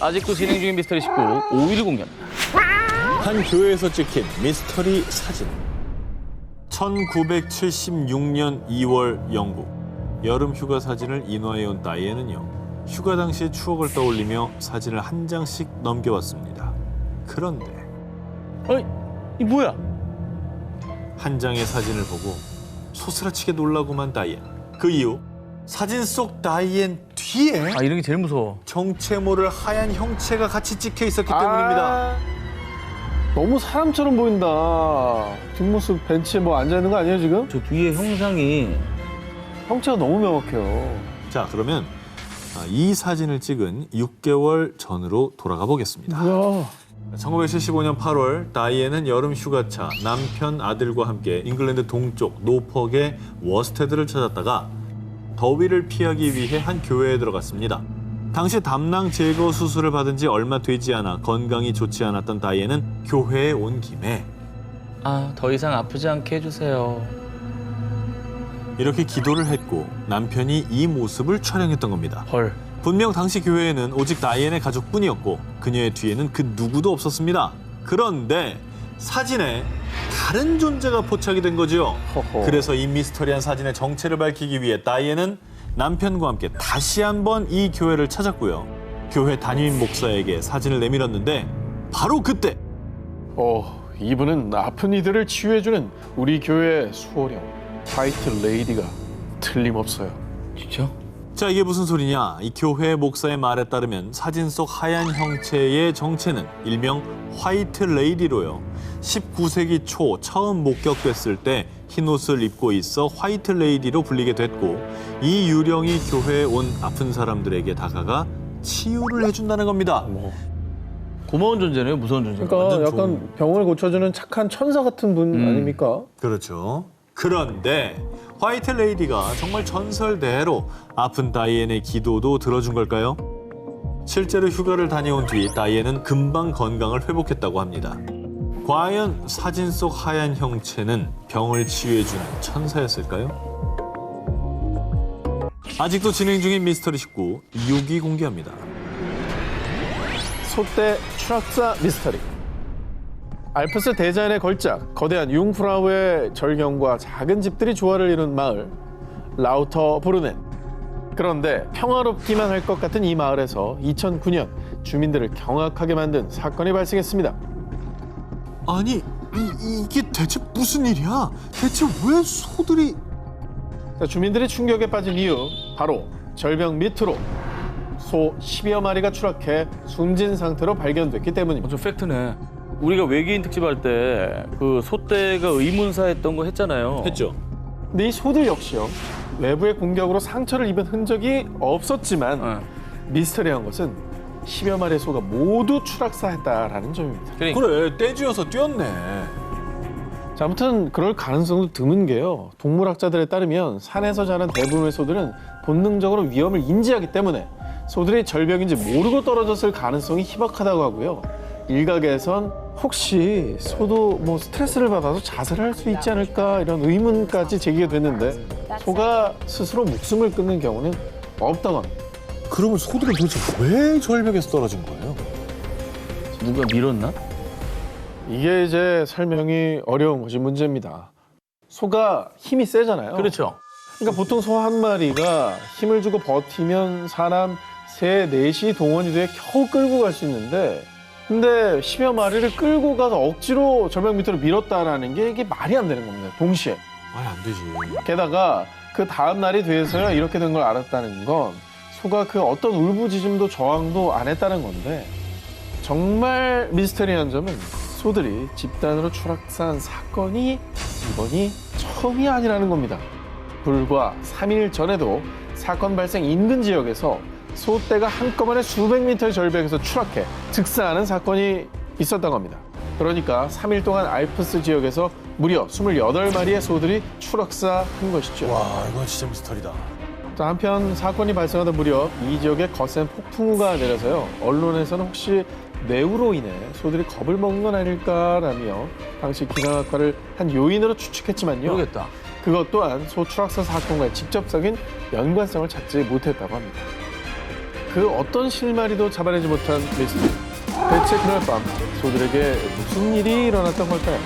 아직도 진행 중인 미스터리 19 5위를 공개합니다. 한 교회에서 찍힌 미스터리 사진. 1976년 2월 영국. 여름 휴가 사진을 인화해온 다이앤은요, 휴가 당시의 추억을 떠올리며 사진을 한 장씩 넘겨왔습니다. 그런데 어이, 이 뭐야? 한 장의 사진을 보고 소스라치게 놀라고만 다이앤. 그 이유, 사진 속 다이앤 뒤에 아, 이런 게 제일 무서워. 정체 모를 하얀 형체가 같이 찍혀 있었기 때문입니다. 너무 사람처럼 보인다. 뒷모습 벤치에 뭐 앉아있는 거 아니에요, 지금? 저 뒤에 형상이 형체가 너무 명확해요. 자, 그러면 이 사진을 찍은 6개월 전으로 돌아가 보겠습니다. 뭐야. 1975년 8월 다이앤은 여름 휴가차 남편 아들과 함께 잉글랜드 동쪽 노퍽의 워스테드를 찾았다가 더위를 피하기 위해 한 교회에 들어갔습니다. 당시 담낭 제거 수술을 받은 지 얼마 되지 않아 건강이 좋지 않았던 다이앤은 교회에 온 김에 더 이상 아프지 않게 해주세요. 이렇게 기도를 했고 남편이 이 모습을 촬영했던 겁니다. 헐. 분명 당시 교회에는 오직 다이앤의 가족뿐이었고 그녀의 뒤에는 그 누구도 없었습니다. 그런데 사진에 다른 존재가 포착이 된 거죠. 허허. 그래서 이 미스터리한 사진의 정체를 밝히기 위해 다이앤은 남편과 함께 다시 한번 이 교회를 찾았고요. 교회 담임 목사에게 사진을 내밀었는데 바로 그때 이분은 아픈 이들을 치유해주는 우리 교회의 수호령 화이트 레이디가 틀림없어요. 진짜? 자, 이게 무슨 소리냐? 이 교회 목사의 말에 따르면 사진 속 하얀 형체의 정체는 일명 화이트 레이디로요. 19세기 초 처음 목격됐을 때 흰옷을 입고 있어 화이트 레이디로 불리게 됐고 이 유령이 교회에 온 아픈 사람들에게 다가가 치유를 해준다는 겁니다. 고마운 존재네요, 무서운 존재. 그러니까 완전 약간 좋은- 병을 고쳐주는 착한 천사 같은 분 아닙니까? 그렇죠. 그런데 화이트 레이디가 정말 전설대로 아픈 다이앤의 기도도 들어준 걸까요? 실제로 휴가를 다녀온 뒤 다이앤은 금방 건강을 회복했다고 합니다. 과연 사진 속 하얀 형체는 병을 치유해주는 천사였을까요? 아직도 진행 중인 미스터리 19 6위 공개합니다. 소떼 추락사 미스터리. 알프스 대자연의 걸작, 거대한 융프라우의 절경과 작은 집들이 조화를 이룬 마을 라우터브루넨. 그런데 평화롭기만 할 것 같은 이 마을에서 2009년 주민들을 경악하게 만든 사건이 발생했습니다. 아니, 이게 대체 무슨 일이야? 대체 왜 소들이... 자, 주민들이 충격에 빠진 이유, 바로 절벽 밑으로 소 10여 마리가 추락해 숨진 상태로 발견됐기 때문입니다. 저 팩트네. 우리가 외계인 특집할 때 그 소떼가 의문사했던 거 했잖아요. 했죠? 근데 이 소들 역시요, 외부의 공격으로 상처를 입은 흔적이 없었지만 미스터리한 것은 10여 마리의 소가 모두 추락사했다라는 점입니다. 그러니까. 그래, 떼쥐어서 뛰었네. 자, 아무튼 그럴 가능성도 드문 게요, 동물학자들에 따르면 산에서 자란 대부분의 소들은 본능적으로 위험을 인지하기 때문에 소들이 절벽인지 모르고 떨어졌을 가능성이 희박하다고 하고요. 일각에선 혹시 소도 뭐 스트레스를 받아서 자살을 할 수 있지 않을까 이런 의문까지 제기가 됐는데 소가 스스로 목숨을 끊는 경우는 없다고 합니다. 그러면 소들은 도대체 왜 절벽에서 떨어진 거예요? 누가 밀었나? 이게 이제 설명이 어려운 것이 문제입니다. 소가 힘이 세잖아요. 그렇죠. 그러니까 보통 소 한 마리가 힘을 주고 버티면 사람 3, 4시 동원이 돼 겨우 끌고 갈 수 있는데, 근데 10여 마리를 끌고 가서 억지로 절벽 밑으로 밀었다라는 게 이게 말이 안 되는 겁니다. 동시에. 말이 안 되지. 게다가 그 다음 날이 돼서야 이렇게 된 걸 알았다는 건 소가 그 어떤 울부짖음도 저항도 안 했다는 건데, 정말 미스터리한 점은 소들이 집단으로 추락한 사건이 이번이 처음이 아니라는 겁니다. 불과 3일 전에도 사건 발생 인근 지역에서 소떼가 한꺼번에 수백 미터의 절벽에서 추락해 즉사하는 사건이 있었다고 합니다. 그러니까 3일 동안 알프스 지역에서 무려 28마리의 소들이 추락사한 것이죠. 와, 이건 진짜 미스터리다. 또 한편 사건이 발생하다 무렵 이 지역에 거센 폭풍우가 내려서요, 언론에서는 혹시 뇌우로 인해 소들이 겁을 먹은 건 아닐까라며 당시 기상악화를 한 요인으로 추측했지만요, 모르겠다. 그것 또한 소 추락사 사건과의 직접적인 연관성을 찾지 못했다고 합니다. 그 어떤 실마리도 잡아내지 못한 미스터리. 대체 그날 밤 소들에게 무슨 일이 일어났던 걸까요?